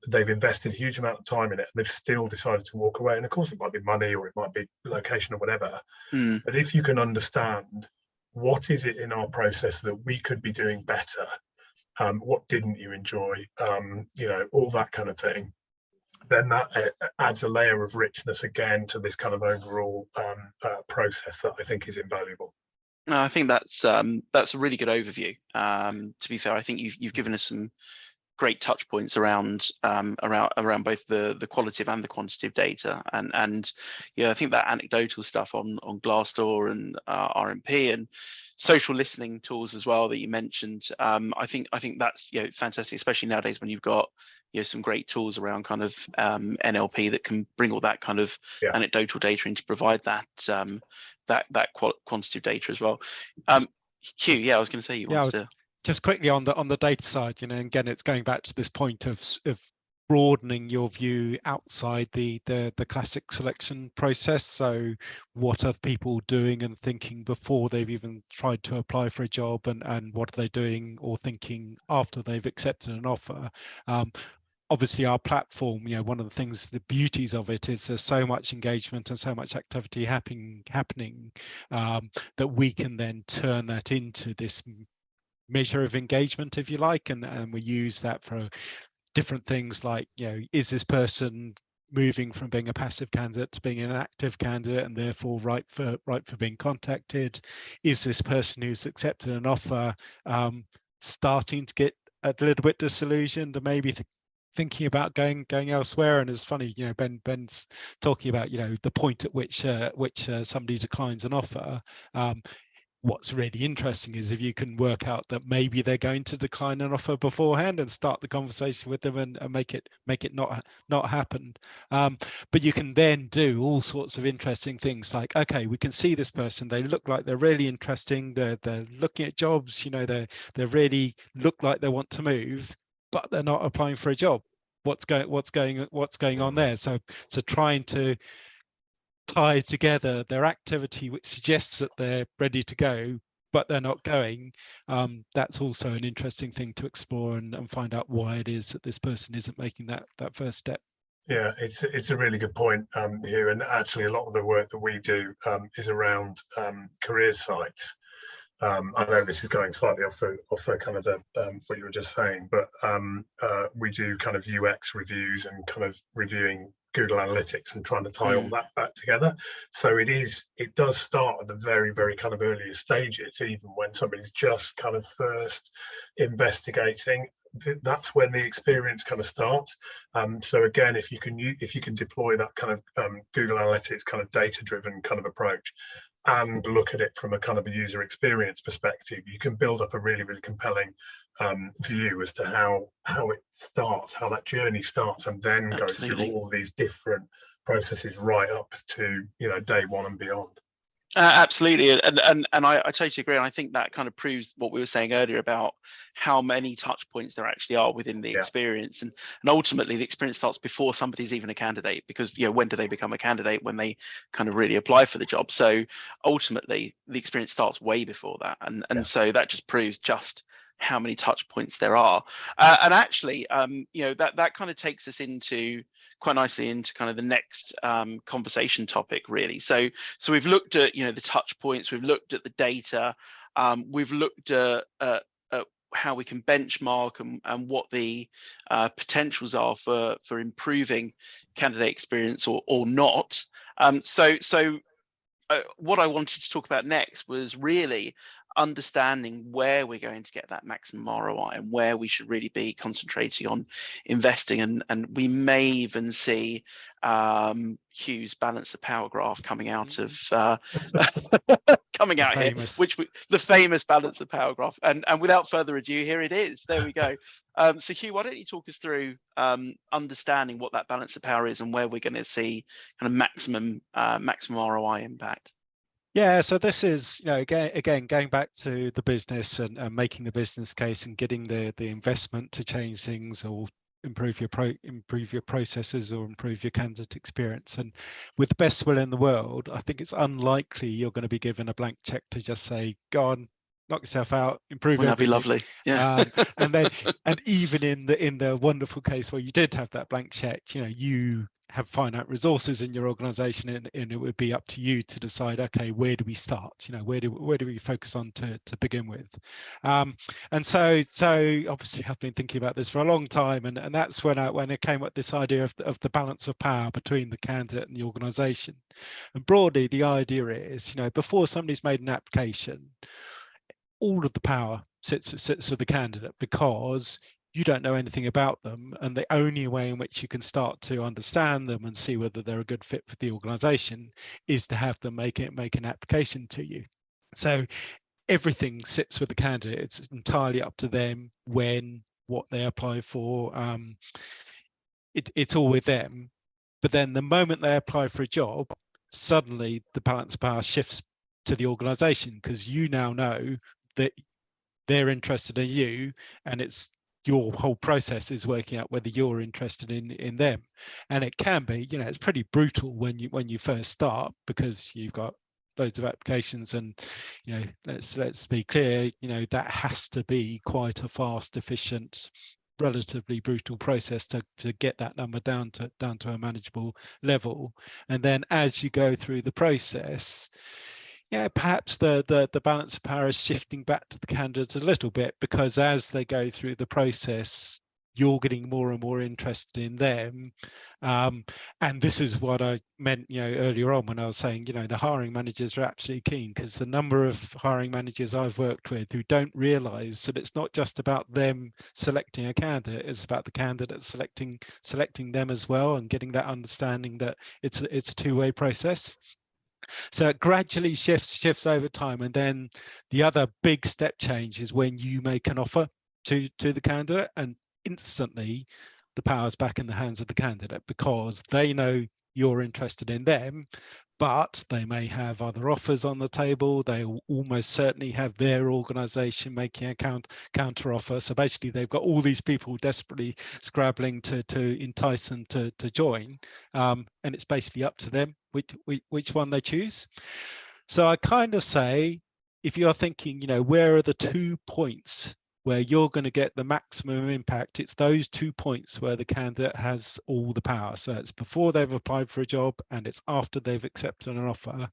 They've invested a huge amount of time in it, and they've still decided to walk away. And of course, it might be money or it might be location or whatever. But if you can understand, what is it in our process that we could be doing better? What didn't you enjoy? All that kind of thing. Then that adds a layer of richness again to this kind of overall process that I think is invaluable. I think that's a really good overview. To be fair, I think you've given us some great touch points around both the qualitative and the quantitative data, and I think that anecdotal stuff on Glassdoor and RMP and social listening tools as well that you mentioned, I think that's fantastic, especially nowadays when you've got some great tools around kind of NLP that can bring all that kind of anecdotal data in to provide that quantitative data as well. Hugh, I was going to say you wanted to. Just quickly on the data side, and again, it's going back to this point of broadening your view outside the classic selection process. So what are people doing and thinking before they've even tried to apply for a job, and what are they doing or thinking after they've accepted an offer? Obviously our platform, one of the things, the beauties of it is there's so much engagement and so much activity happening that we can then turn that into this measure of engagement, if you like, and we use that for different things like, is this person moving from being a passive candidate to being an active candidate and therefore right for being contacted? Is this person who's accepted an offer starting to get a little bit disillusioned and maybe thinking about going elsewhere? And it's funny, Ben's talking about the point at which somebody declines an offer. What's really interesting is if you can work out that maybe they're going to decline an offer beforehand and start the conversation with them and make it not happen. But you can then do all sorts of interesting things like, okay, we can see this person, they look like they're really interesting, they're looking at jobs, they really look like they want to move, but they're not applying for a job. What's going on there? So trying to tie together their activity, which suggests that they're ready to go, but they're not going. That's also an interesting thing to explore and find out why it is that this person isn't making that first step. Yeah, it's a really good point here, and actually a lot of the work that we do is around career sites. I know this is going slightly off the kind of what you were just saying, but we do kind of UX reviews and kind of reviewing Google Analytics and trying to tie all that back together. So it does start at the very, very kind of earliest stages, even when somebody's just kind of first investigating. That's when the experience kind of starts. So again, if you can deploy that kind of Google Analytics kind of data-driven kind of approach and look at it from a kind of a user experience perspective, you can build up a really, really compelling view as to how it starts, how that journey starts, and then goes through all these different processes right up to day one and beyond. Absolutely, and I totally agree, and I think that kind of proves what we were saying earlier about how many touch points there actually are within the experience, and ultimately the experience starts before somebody's even a candidate, because when do they become a candidate? When they kind of really apply for the job. So ultimately the experience starts way before that, and so that just proves just how many touch points there are, and actually that kind of takes us into quite nicely into kind of the next conversation topic, really. So we've looked at the touch points, we've looked at the data, we've looked at how we can benchmark and what the potentials are for improving candidate experience or not. So what I wanted to talk about next was really understanding where we're going to get that maximum ROI and where we should really be concentrating on investing, and we may even see Hugh's balance of power graph coming out of coming out here, the famous balance of power graph, and without further ado, here it is. There we go. So Hugh, why don't you talk us through understanding what that balance of power is and where we're going to see kind of maximum ROI impact? Yeah, so this is, again, going back to the business and making the business case and getting the investment to change things or improve your processes or improve your candidate experience. And with the best will in the world, I think it's unlikely you're going to be given a blank check to just say, go on, knock yourself out, improve everything. That'd be lovely. Yeah. and even in the wonderful case where you did have that blank check, you have finite resources in your organization, and it would be up to you to decide, okay, where do we start? Where do we focus on to begin with? And so obviously I've been thinking about this for a long time, and that's when I came up with this idea of the balance of power between the candidate and the organization. And broadly, the idea is, before somebody's made an application, all of the power sits with the candidate, because you don't know anything about them, and the only way in which you can start to understand them and see whether they're a good fit for the organization is to have them make an application to you. So everything sits with the candidate. It's entirely up to them what they apply for. It's all with them. But then the moment they apply for a job, suddenly the balance of power shifts to the organization, because you now know that they're interested in you, and it's your whole process is working out whether you're interested in them. And it can be, it's pretty brutal when you first start, because you've got loads of applications, and let's be clear, that has to be quite a fast, efficient, relatively brutal process to get that number down to a manageable level. And then as you go through the process, perhaps the balance of power is shifting back to the candidates a little bit, because as they go through the process, you're getting more and more interested in them. And this is what I meant, earlier on when I was saying, the hiring managers are actually keen, because the number of hiring managers I've worked with who don't realize that it's not just about them selecting a candidate, it's about the candidate selecting them as well, and getting that understanding that it's a two-way process. So it gradually shifts over time. And then the other big step change is when you make an offer to the candidate, and instantly the power's back in the hands of the candidate, because they know you're interested in them, but they may have other offers on the table. They will almost certainly have their organization making a counter offer. So basically they've got all these people desperately scrabbling to entice them to join, and it's basically up to them which one they choose. So I kind of say, if you're thinking, where are the 2 points where you're going to get the maximum impact, it's those 2 points where the candidate has all the power. So it's before they've applied for a job, and it's after they've accepted an offer.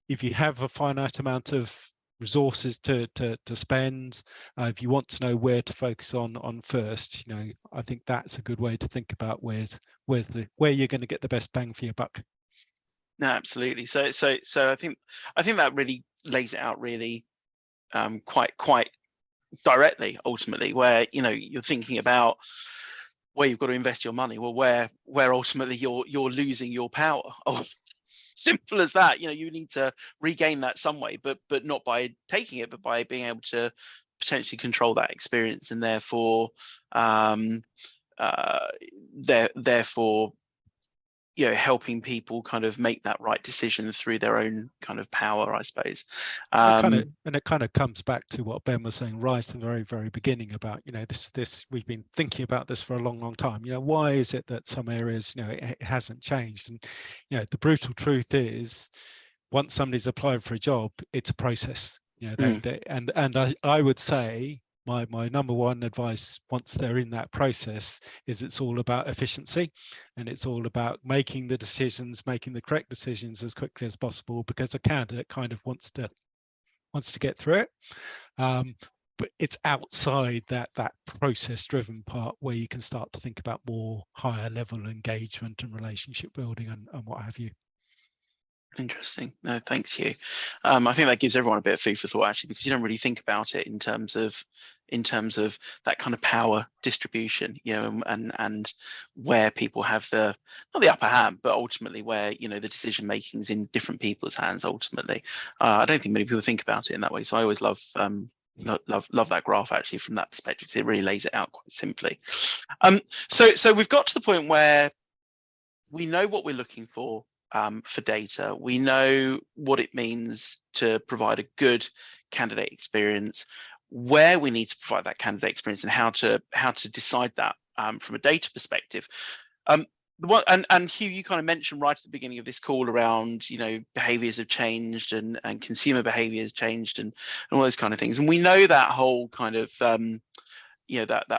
If you have a finite amount of resources to spend, if you want to know where to focus on first, I think that's a good way to think about where you're going to get the best bang for your buck. No, absolutely. So I think that really lays it out really quite directly, ultimately, where you're thinking about where you've got to invest your money, well, where ultimately you're losing your power. Oh, simple as that. You need to regain that some way, but not by taking it, but by being able to potentially control that experience, and therefore helping people kind of make that right decision through their own kind of power, I suppose. It kind of comes back to what Ben was saying right at the very, very beginning about, this we've been thinking about this for a long time. Why is it that some areas, it hasn't changed? And, the brutal truth is, once somebody's applied for a job, it's a process. I would say my number one advice once they're in that process is it's all about efficiency, and it's all about making the correct decisions as quickly as possible, because a candidate kind of wants to get through it. But it's outside that process driven part where you can start to think about more higher level engagement and relationship building and what have you. Interesting. No, thanks, Hugh. I think that gives everyone a bit of food for thought, actually, because you don't really think about it in terms of that kind of power distribution, and where people have not the upper hand, but ultimately where the decision making is in different people's hands. Ultimately, I don't think many people think about it in that way. So I always love that graph, actually, from that perspective. It really lays it out quite simply. So we've got to the point where we know what we're looking for data. We know what it means to provide a good candidate experience, where we need to provide that candidate experience, and how to decide that from a data perspective. And Hugh, you kind of mentioned right at the beginning of this call around, behaviors have changed and consumer behavior has changed and all those kind of things. And we know that whole kind of that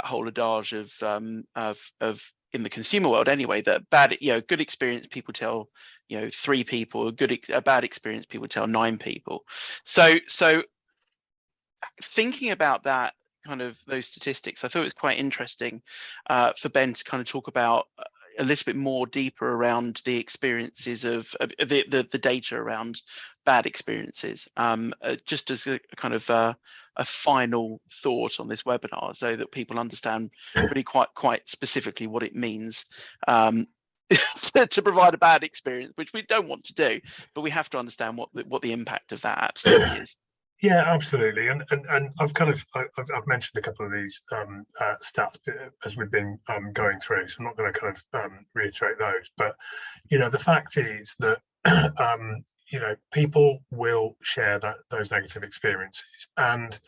whole adage of in the consumer world anyway, that good experience people tell 3 people, a bad experience people tell 9 people. So thinking about that, kind of those statistics, I thought it was quite interesting for Ben to kind of talk about a little bit more deeper around the experiences of the data around bad experiences, just as a kind of a final thought on this webinar, so that people understand really quite specifically what it means to provide a bad experience, which we don't want to do, but we have to understand what the impact of that absolutely is. Yeah, absolutely, and I've mentioned a couple of these stats as we've been going through, so I'm not going to kind of reiterate those. But the fact is that people will share those negative experiences, and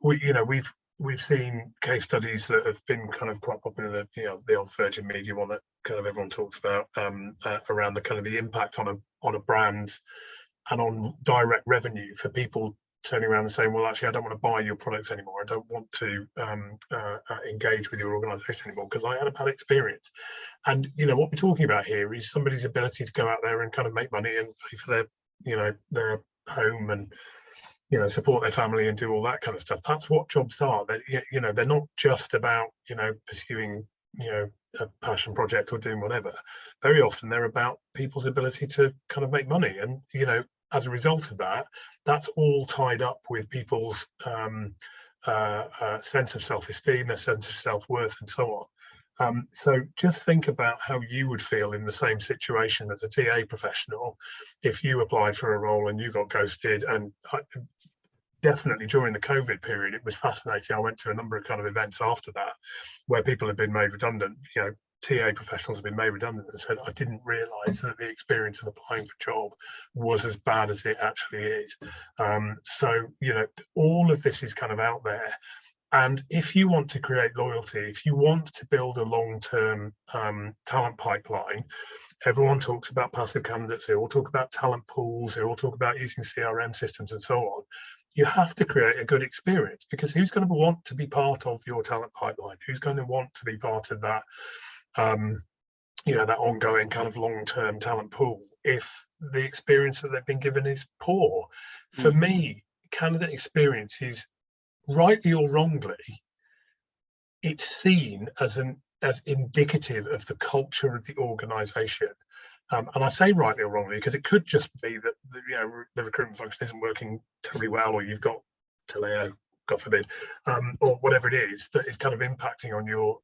we've we've seen case studies that have been kind of quite popular. The old Virgin Media one that kind of everyone talks about, around the kind of the impact on a brand and on direct revenue for people turning around and saying, well, actually, I don't want to buy your products anymore. I don't want to engage with your organisation anymore because I had a bad experience. And what we're talking about here is somebody's ability to go out there and kind of make money and pay for their home and support their family and do all that kind of stuff. That's what jobs are. They're not just about pursuing a passion project or doing whatever. Very often they're about people's ability to kind of make money, and as a result of that, that's all tied up with people's sense of self-esteem, their sense of self-worth, and so on. So just think about how you would feel in the same situation as a TA professional if you applied for a role and you got ghosted. And definitely during the COVID period, it was fascinating. I went to a number of kind of events after that where people had been made redundant. TA professionals have been made redundant and said, I didn't realise that the experience of applying for a job was as bad as it actually is. So all of this is kind of out there. And if you want to create loyalty, if you want to build a long-term talent pipeline, everyone talks about passive candidates, they all talk about talent pools, they all talk about using CRM systems and so on. You have to create a good experience, because who's going to want to be part of your talent pipeline? Who's going to want to be part of that, that ongoing kind of long-term talent pool if the experience that they've been given is poor? For me, candidate experience is, rightly or wrongly, it's seen as indicative of the culture of the organisation. And I say rightly or wrongly because it could just be that the recruitment function isn't working terribly well, or you've got Taleo, God forbid, or whatever it is that is kind of impacting on your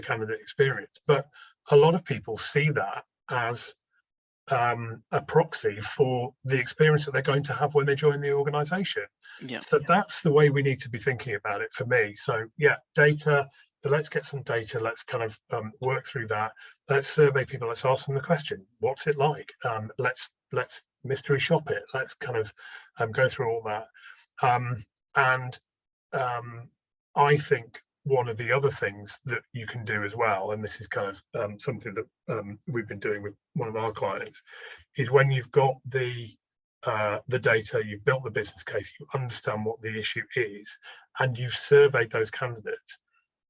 candidate experience. But a lot of people see that as a proxy for the experience that they're going to have when they join the organisation. So that's the way we need to be thinking about it for me. So data. Let's get some data. Let's kind of work through that. Let's survey people. Let's ask them the question: what's it like? Let's mystery shop it. Let's kind of go through all that. I think one of the other things that you can do as well, and this is kind of something that we've been doing with one of our clients, is when you've got the data, you've built the business case, you understand what the issue is, and you've surveyed those candidates.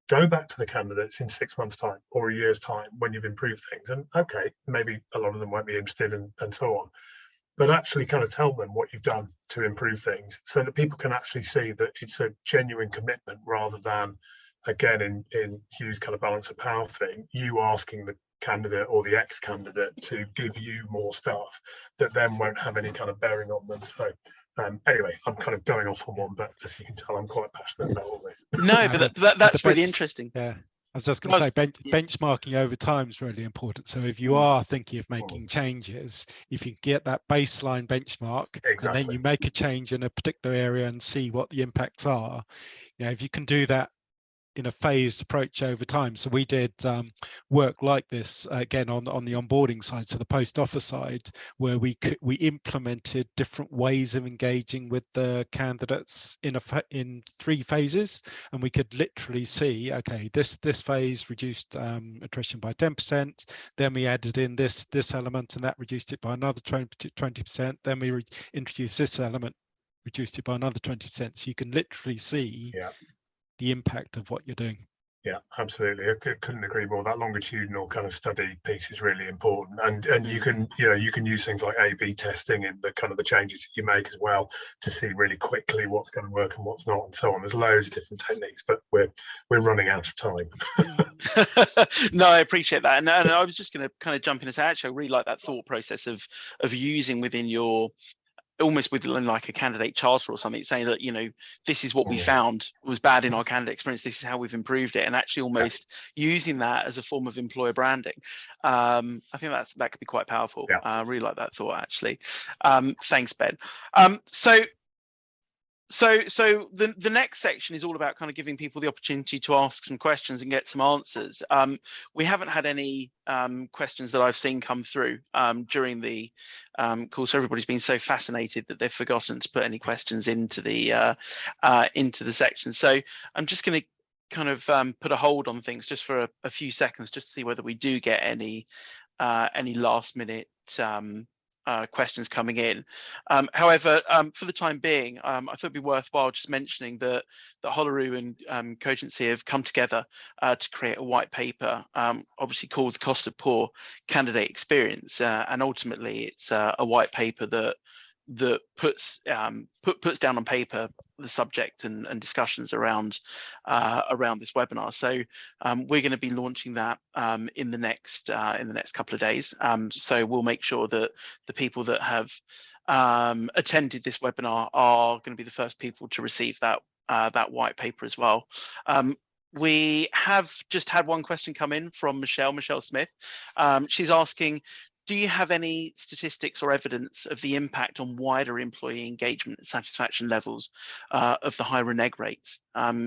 Go back to the candidates in 6 months' time or a year's time when you've improved things. And okay, maybe a lot of them won't be interested and so on, but actually kind of tell them what you've done to improve things so that people can actually see that it's a genuine commitment, rather than, again, in Hugh's kind of balance of power thing, you asking the candidate or the ex-candidate to give you more stuff that then won't have any kind of bearing on them. So anyway, I'm kind of going off on one, but as you can tell, I'm quite passionate about all this. No, but that's really interesting. Yeah, I was just going to say, benchmarking over time is really important. So if you are thinking of making changes, if you get that baseline benchmark, and then you make a change in a particular area and see what the impacts are, if you can do that in a phased approach over time. So we did work like this again on the onboarding side, so the post offer side, where we implemented different ways of engaging with the candidates in 3 phases, and we could literally see, okay, this phase reduced attrition by 10%, then we added in this element and that reduced it by another 20%, then we introduced this element, reduced it by another 20%. So you can literally see the impact of what you're doing. Yeah, absolutely. I couldn't agree more. That longitudinal kind of study piece is really important, and you can use things like A/B testing and the kind of the changes that you make as well to see really quickly what's going to work and what's not, and so on. There's loads of different techniques, but we're running out of time. No, I appreciate that, and I was just going to kind of jump in and say, actually, I really like that thought process of using within your, almost with like a candidate charter or something, saying that this is what we found was bad in our candidate experience, this is how we've improved it, and actually almost using that as a form of employer branding. I think that could be quite powerful. I really like that thought, actually. Thanks, Ben. So So the next section is all about kind of giving people the opportunity to ask some questions and get some answers. We haven't had any questions that I've seen come through during the call. So everybody's been so fascinated that they've forgotten to put any questions into the section. So I'm just going to kind of put a hold on things just for a few seconds, just to see whether we do get any last minute questions coming in. However, for the time being, I thought it'd be worthwhile just mentioning that Holaroo and Cogency have come together to create a white paper, obviously called The Cost of Poor Candidate Experience, and ultimately it's a white paper that puts down on paper the subject and discussions around this webinar. So we're going to be launching that in the next couple of days. So we'll make sure that the people that have attended this webinar are going to be the first people to receive that white paper as well. We have just had one question come in from Michelle Smith. She's asking, do you have any statistics or evidence of the impact on wider employee engagement and satisfaction levels of the high renege rates?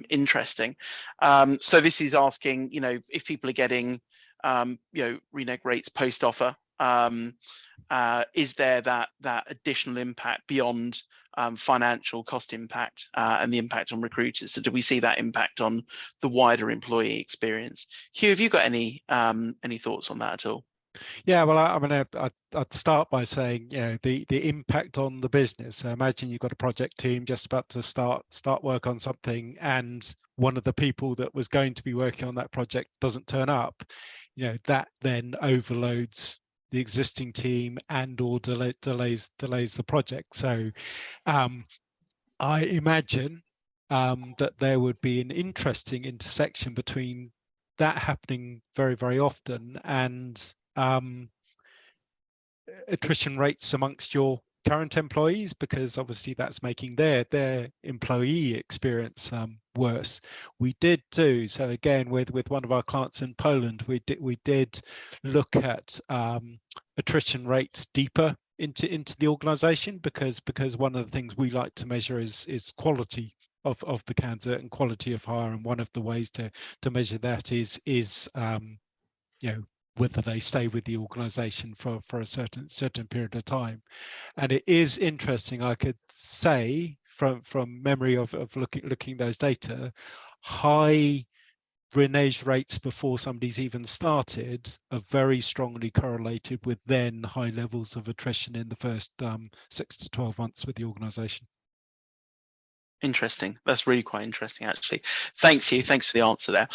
Interesting. So this is asking, if people are getting, renege rates post offer, is there that additional impact beyond financial cost impact and the impact on recruiters? So do we see that impact on the wider employee experience? Hugh, have you got any thoughts on that at all? Yeah, well, I'd start by saying, the impact on the business. So imagine you've got a project team just about to start work on something, and one of the people that was going to be working on that project doesn't turn up. That then overloads the existing team and or delays the project. So I imagine that there would be an interesting intersection between that happening very, very often and attrition rates amongst your current employees, because obviously that's making their employee experience worse. We did do so again with one of our clients in Poland. We did look at attrition rates deeper into the organization, because one of the things we like to measure is quality of the candidate and quality of hire, and one of the ways to measure that is whether they stay with the organization for a certain period of time. And it is interesting, I could say from memory of looking those data, high renege rates before somebody's even started are very strongly correlated with then high levels of attrition in the first 6 to 12 months with the organization. Interesting. That's really quite interesting, actually. Thanks, Hugh. Thanks for the answer there.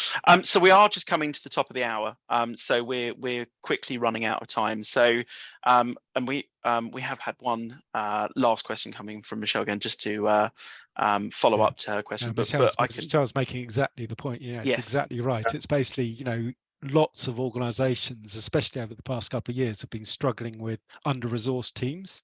So we are just coming to the top of the hour. So we're quickly running out of time. So and we have had one last question coming from Michelle again, just to follow up to her question. Michelle's making exactly the point. It's yes. Exactly right. It's basically, lots of organizations, especially over the past couple of years, have been struggling with under-resourced teams.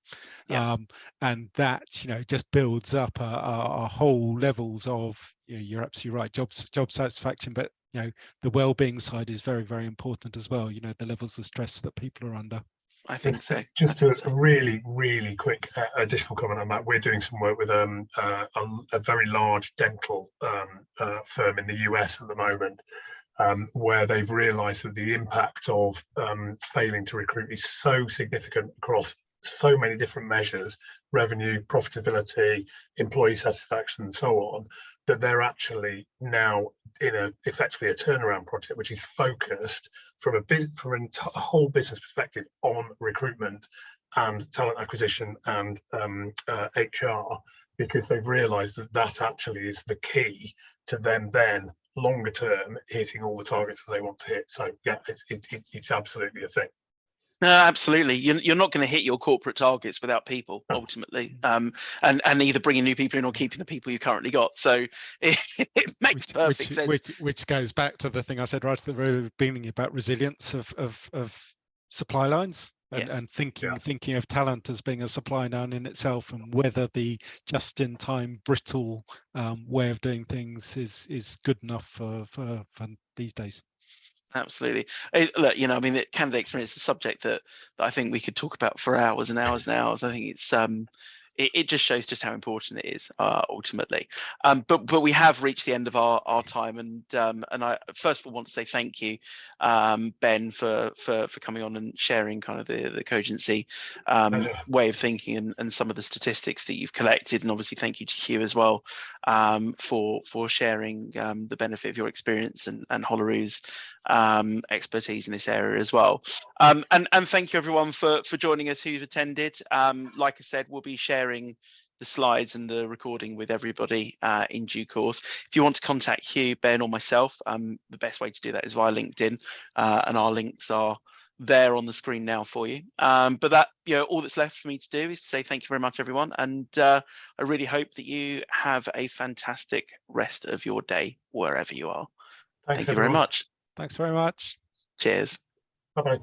Yeah. And that, just builds up a whole levels of, you're absolutely right, job satisfaction, but, the well-being side is very, very important as well. The levels of stress that people are under. I think so. Just a really, really quick additional comment on that. We're doing some work with a very large dental firm in the US at the moment, where they've realised that the impact of failing to recruit is so significant across so many different measures, revenue, profitability, employee satisfaction, and so on, that they're actually now in effectively a turnaround project, which is focused from a whole business perspective on recruitment and talent acquisition and HR, because they've realised that actually is the key to them then longer term hitting all the targets that they want to hit. So yeah, it's absolutely a thing. No, absolutely. You're not going to hit your corporate targets without people, ultimately, and either bringing new people in or keeping the people you currently got. So it makes perfect sense. Which goes back to the thing I said right at the very beginning about resilience of supply lines, and thinking of talent as being a supply line in itself, and whether the just-in-time brittle way of doing things is good enough for these days. Absolutely. Look, the candidate experience is a subject that I think we could talk about for hours and hours and hours. I think it just shows just how important it is ultimately. But we have reached the end of our time, and I first of all want to say thank you, Ben, for coming on and sharing kind of the Cogency way of thinking and some of the statistics that you've collected, and obviously thank you to Hugh as well for sharing the benefit of your experience and Holaru's expertise in this area as well. And thank you everyone for joining us who've attended. Like I said, we'll be sharing the slides and the recording with everybody in due course. If you want to contact Hugh, Ben, or myself, the best way to do that is via LinkedIn, and our links are there on the screen now for you. But that, all that's left for me to do is to say thank you very much, everyone, and I really hope that you have a fantastic rest of your day wherever you are. Thanks, Thank you very everyone. much. Thanks very much. Cheers. Bye-bye.